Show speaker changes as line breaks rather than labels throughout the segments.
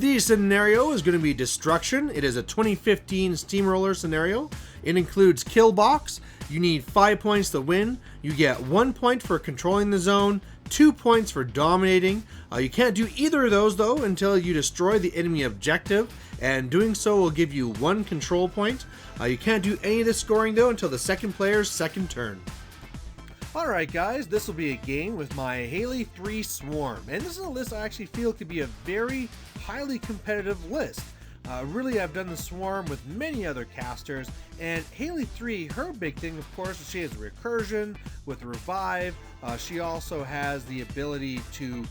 The scenario is going to be Destruction. It is a 2015 Steamroller scenario. It includes Kill Box. You need 5 points to win. You get 1 point for controlling the zone, 2 points for dominating. You can't do either of those though until you destroy the enemy objective, and doing so will give you 1 control point. You can't do any of the scoring though until the second player's second turn.
Alright guys, this will be a game with my Haley3 Swarm, and this is a list I actually feel could be a very highly competitive list. Really, I've done the Swarm with many other casters, and Haley3, her big thing of course is she has recursion with revive. She also has the ability to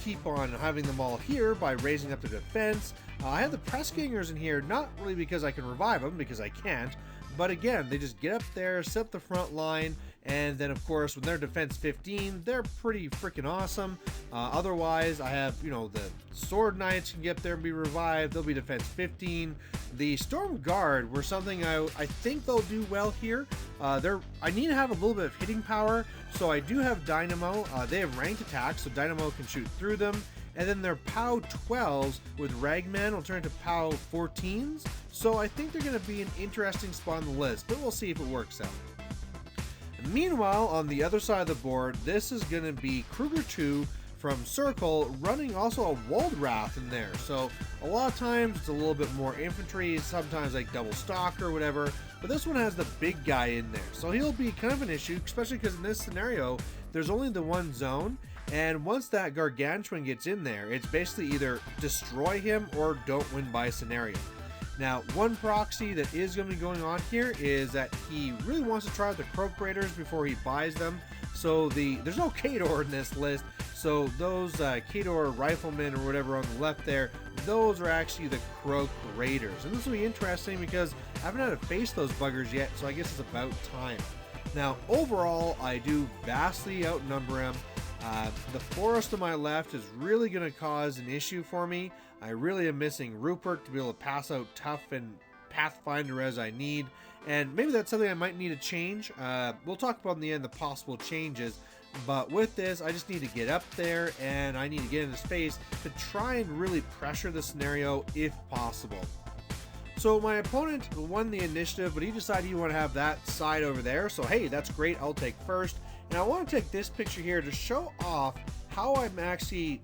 keep on having them all here by raising up the defense. I have the press gangers in here, not really because I can revive them, because I can't, but again, they just get up there, set up the front line, and then of course when they're defense 15, they're pretty freaking awesome. Otherwise, I have, you know, the sword knights can get up there and be revived. They'll be defense 15. The storm guard were something I think they'll do well here. I need to have a little bit of hitting power, so I do have dynamo. They have ranked attacks, so dynamo can shoot through them. And then their POW 12s with Ragman will turn to POW 14s. So I think they're going to be an interesting spot on the list, but we'll see if it works out. Meanwhile, on the other side of the board, this is going to be Krueger2 from Circle running also a Waldwrath in there. So a lot of times it's a little bit more infantry, sometimes like double stock or whatever, but this one has the big guy in there. So he'll be kind of an issue, especially because in this scenario, there's only the one zone. And once that gargantuan gets in there, it's basically either destroy him or don't win by scenario. Now, one proxy that is going to be going on here is that he really wants to try out the Krueger2 before he buys them. So there's no Kador in this list. So those Kador riflemen or whatever on the left there, those are actually the Krueger2. And this will be interesting because I haven't had to face those buggers yet, so I guess it's about time. Now, overall, I do vastly outnumber him. The forest on my left is really going to cause an issue for me. I really am missing Rupert to be able to pass out Tough and Pathfinder as I need, and maybe that's something I might need to change. We'll talk about in the end the possible changes, but with this I just need to get up there and I need to get into space to try and really pressure the scenario if possible. So my opponent won the initiative, but he decided he wanted to have that side over there, so hey, that's great, I'll take first. And I want to take this picture here to show off how I'm actually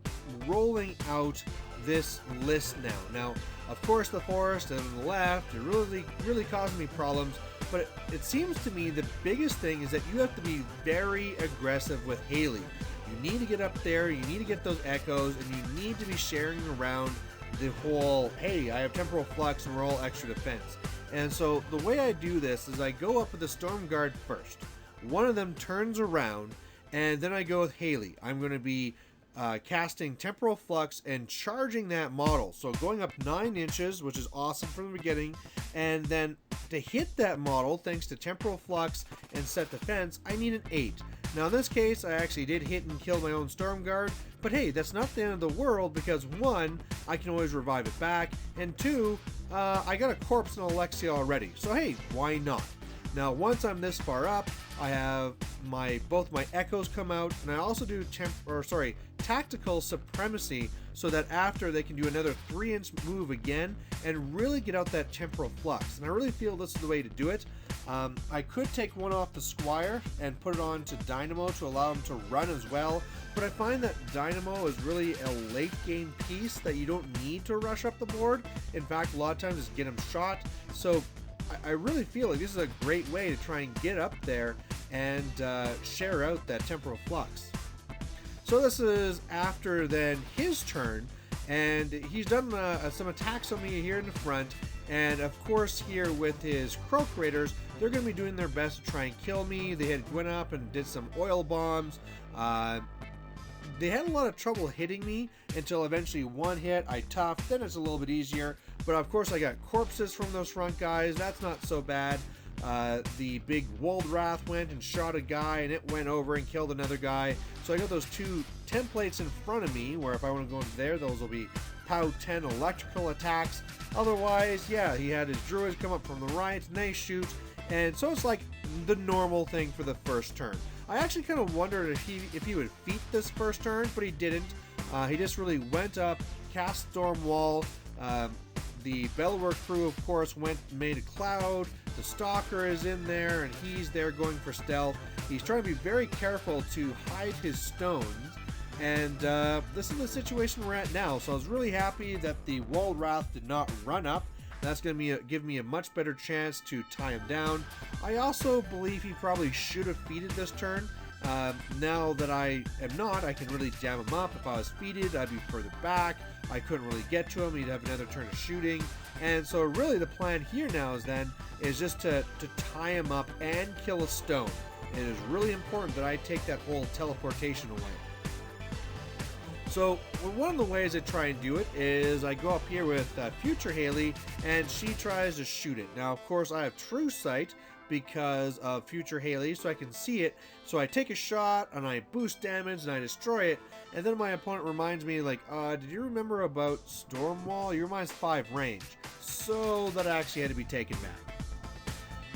rolling out this list now. Now, of course, the forest on the left are really causing me problems, but it seems to me the biggest thing is that you have to be very aggressive with Haley. You need to get up there, you need to get those echoes, and you need to be sharing around the whole, hey, I have temporal flux and we're all extra defense. And so the way I do this is I go up with the Storm Guard first. One of them turns around, and then I go with Haley. I'm going to be casting Temporal Flux and charging that model. So going up 9 inches, which is awesome from the beginning. And then to hit that model, thanks to Temporal Flux and Set Defense, I need an 8. Now in this case, I actually did hit and kill my own Storm Guard. But hey, that's not the end of the world because 1, I can always revive it back. And 2, I got a corpse in Alexia already. So hey, why not? Now, once I'm this far up, I have both my echoes come out, and I also do tactical supremacy, so that after they can do another 3-inch move again and really get out that temporal flux. And I really feel this is the way to do it. I could take one off the Squire and put it on to Dynamo to allow him to run as well, but I find that Dynamo is really a late game piece that you don't need to rush up the board. In fact, a lot of times just get him shot. So I really feel like this is a great way to try and get up there and share out that temporal flux. So this is after then his turn, and he's done some attacks on me here in the front, and of course here with his Krueger2, they're going to be doing their best to try and kill me. They went up and did some oil bombs. They had a lot of trouble hitting me until eventually one hit, I toughed, then it's a little bit easier. But of course I got corpses from those front guys, that's not so bad. The big Waldwrath went and shot a guy and it went over and killed another guy. So I got those 2 templates in front of me where if I want to go in there, those will be POW 10 electrical attacks. Otherwise, yeah, he had his druids come up from the right and they shoot. And so it's like the normal thing for the first turn. I actually kind of wondered if he would feat this first turn, but he didn't. He just really went up, cast Storm Wall. The Bellower crew, of course, made a cloud. The Stalker is in there, and he's there going for stealth. He's trying to be very careful to hide his stones. And this is the situation we're at now. So I was really happy that the Walled Wrath did not run up. That's going to give me a much better chance to tie him down. I also believe he probably should have feeded this turn. Now that I am not, I can really jam him up. If I was feeded, I'd be further back. I couldn't really get to him. He'd have another turn of shooting. And so really the plan here now is just to tie him up and kill a stone. It is really important that I take that whole teleportation away. So one of the ways I try and do it is I go up here with Future Haley, and she tries to shoot it. Now, of course, I have True Sight because of Future Haley, so I can see it. So I take a shot, and I boost damage, and I destroy it. And then my opponent reminds me, like, did you remember about Storm Wall? You're -5 range. So that actually had to be taken back.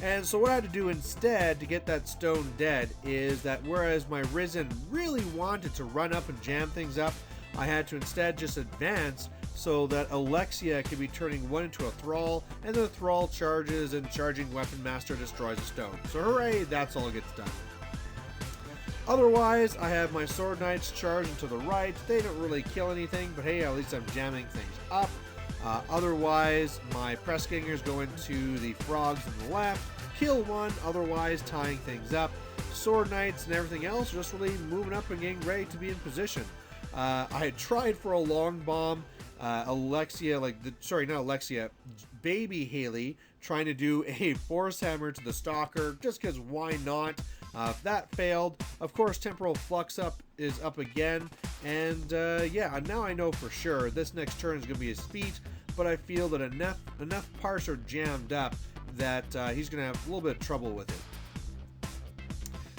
And so what I had to do instead to get that stone dead is that whereas my Risen really wanted to run up and jam things up, I had to instead just advance so that Alexia could be turning one into a Thrall, and the Thrall charges and charging Weapon Master destroys a stone. So hooray, that's all gets done. Otherwise, I have my Sword Knights charging to the right. They don't really kill anything, but hey, at least I'm jamming things up. Otherwise, my Press Gangers go into the Frogs on the left, kill one, otherwise tying things up. Sword Knights and everything else just really moving up and getting ready to be in position. I had tried for a long bomb. Baby Haley trying to do a Force Hammer to the Stalker, just because why not? That failed. Of course, Temporal Flux is up again, and yeah, now I know for sure this next turn is going to be his feet, but I feel that enough parts are jammed up that he's going to have a little bit of trouble with it.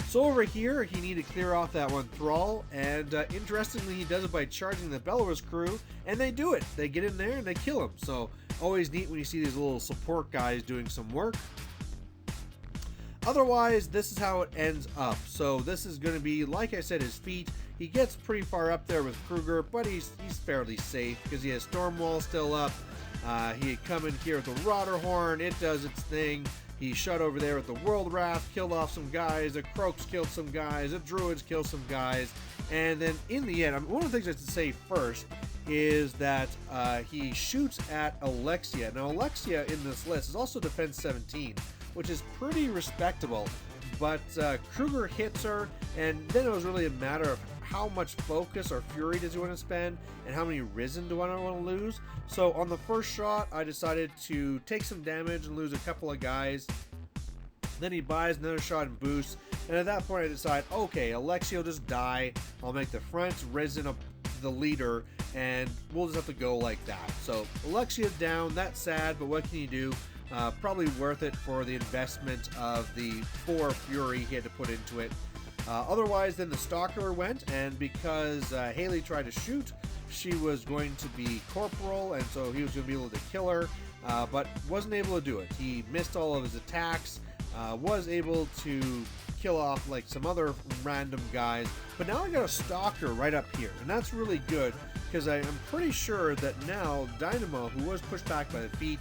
So over here, he needed to clear off that one Thrall, and interestingly, he does it by charging the Bellower's crew, and they do it. They get in there and they kill him. So always neat when you see these little support guys doing some work. Otherwise, this is how it ends up. So this is going to be, like I said, his feet. He gets pretty far up there with Krueger, but he's fairly safe because he has Stormwall still up. He had come in here with the Rotterhorn. It does its thing. He shot over there with the World Wrath, killed off some guys, the Croaks killed some guys, the Druids killed some guys, and then in the end, one of the things I have to say first is that he shoots at Alexia. Now Alexia in this list is also defense 17, which is pretty respectable, but Krueger hits her, and then it was really a matter of how much focus or fury does he want to spend, and how many Risen do I want to lose. So on the first shot, I decided to take some damage and lose a couple of guys. Then he buys another shot and boosts, and at that point I decide, okay, Alexia will just die. I'll make the front Risen the leader, and we'll just have to go like that. So Alexia's down, that's sad, but what can you do? Probably worth it for the investment of the 4 fury he had to put into it. Otherwise, then the Stalker went, and because Haley tried to shoot, she was going to be Corporal, and so he was going to be able to kill her, but wasn't able to do it. He missed all of his attacks, was able to kill off like some other random guys, but now I got a Stalker right up here, and that's really good, because I am pretty sure that now Dynamo, who was pushed back by the feet,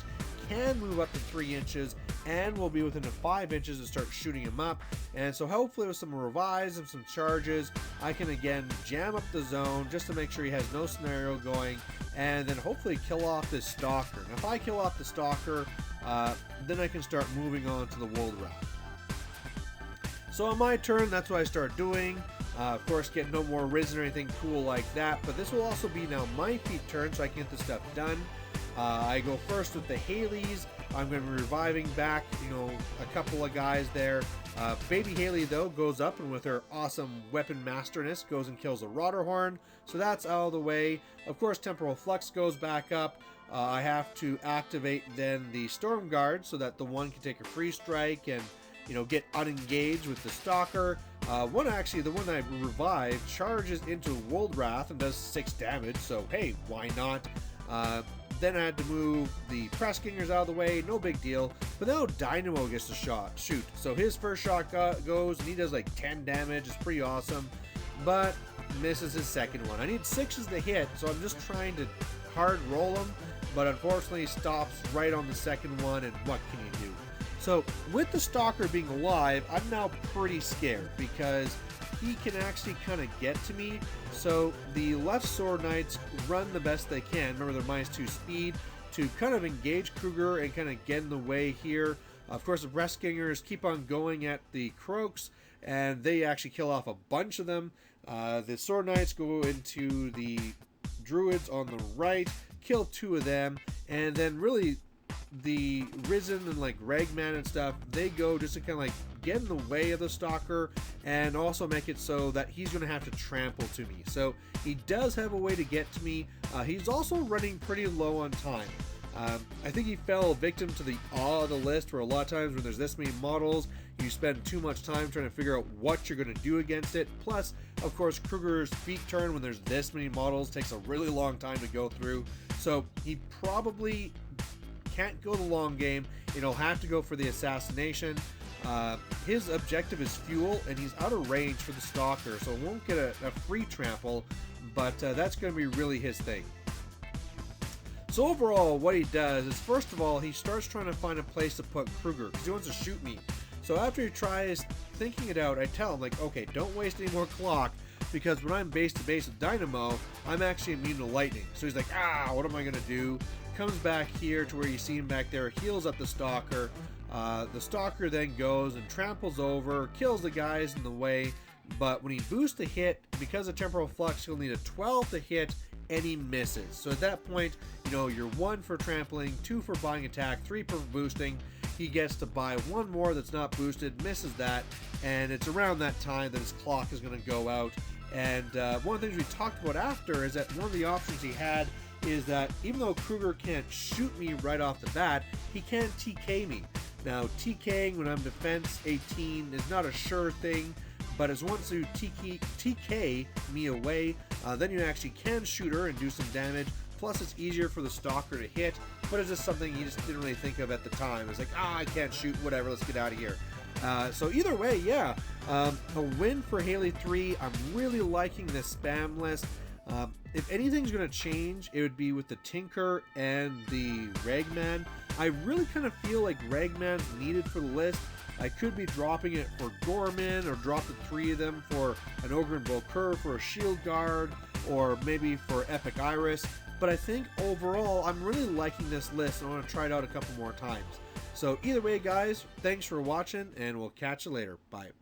can move up to 3 inches and will be within 5 inches to start shooting him up. And so hopefully with some revives and some charges, I can again jam up the zone just to make sure he has no scenario going, and then hopefully kill off this Stalker. Now if I kill off the Stalker, then I can start moving on to the World Wrath. So on my turn, that's what I start doing. Of course, get no more Risen or anything cool like that, but this will also be now my feet turn, so I can get this stuff done. I go first with the Haleys. I'm going to be reviving back, a couple of guys there. Baby Haley, though, goes up and with her awesome Weapon Masterness goes and kills a Rotterhorn. So that's out of the way. Of course, Temporal Flux goes back up. I have to activate then the Storm Guard so that the one can take a free strike and, get unengaged with the Stalker. The one I revived charges into World Wrath and does 6 damage. So, hey, why not? Then I had to move the Press Gangers out of the way, no big deal. But now Dynamo gets to shoot. So his first shot goes, and he does like 10 damage. It's pretty awesome. but misses his second one. I need 6s to hit, so I'm just trying to hard roll him, but unfortunately stops right on the second one, and what can you do? So with the Stalker being alive, I'm now pretty scared because he can actually kind of get to me. So the left Sword Knights run the best they can. Remember, they're -2 speed to kind of engage Krueger and kind of get in the way here. Of course, the Breastgangers keep on going at the Croaks, and they actually kill off a bunch of them. The Sword Knights go into the Druids on the right, kill 2 of them, and then really the Risen and like Ragman and stuff, they go just to kind of like get in the way of the Stalker and also make it so that he's going to have to trample to me. So he does have a way to get to me. He's also running pretty low on time. I think he fell victim to the awe of the list, where a lot of times when there's this many models, you spend too much time trying to figure out what you're going to do against it. Plus, of course, Krueger's feat turn when there's this many models takes a really long time to go through. So he probably can't go the long game, and he'll have to go for the assassination. His objective is fuel, and he's out of range for the Stalker, so won't get a free trample, but that's going to be really his thing. So overall, what he does is, first of all, he starts trying to find a place to put Krueger, because he wants to shoot me. So after he tries thinking it out, I tell him, like, okay, don't waste any more clock, because when I'm base to base with Dynamo, I'm actually immune to lightning. So he's like, what am I going to do? Comes back here to where you see him back there, heals up the Stalker. The Stalker then goes and tramples over, kills the guys in the way, but when he boosts a hit, because of Temporal Flux, he'll need a 12 to hit, and he misses. So at that point, you know, you're 1 for trampling, 2 for buying attack, 3 for boosting. He gets to buy 1 more that's not boosted, misses that, and it's around that time that his clock is going to go out. And one of the things we talked about after is that one of the options he had is that even though Krueger can't shoot me right off the bat, he can TK me. Now, TKing when I'm defense 18 is not a sure thing, but as once you TK me away, then you actually can shoot her and do some damage. Plus, it's easier for the Stalker to hit, but it's just something you just didn't really think of at the time. It's like, I can't shoot, whatever, let's get out of here. So either way, yeah, a win for Haley3. I'm really liking this spam list. If anything's going to change, it would be with the Tinker and the Ragman. I really kind of feel like Ragman's needed for the list. I could be dropping it for Gorman, or drop the 3 of them for an Ogre and Volker for a Shield Guard, or maybe for Epic Iris. But I think overall, I'm really liking this list, and I want to try it out a couple more times. So either way, guys, thanks for watching, and we'll catch you later. Bye.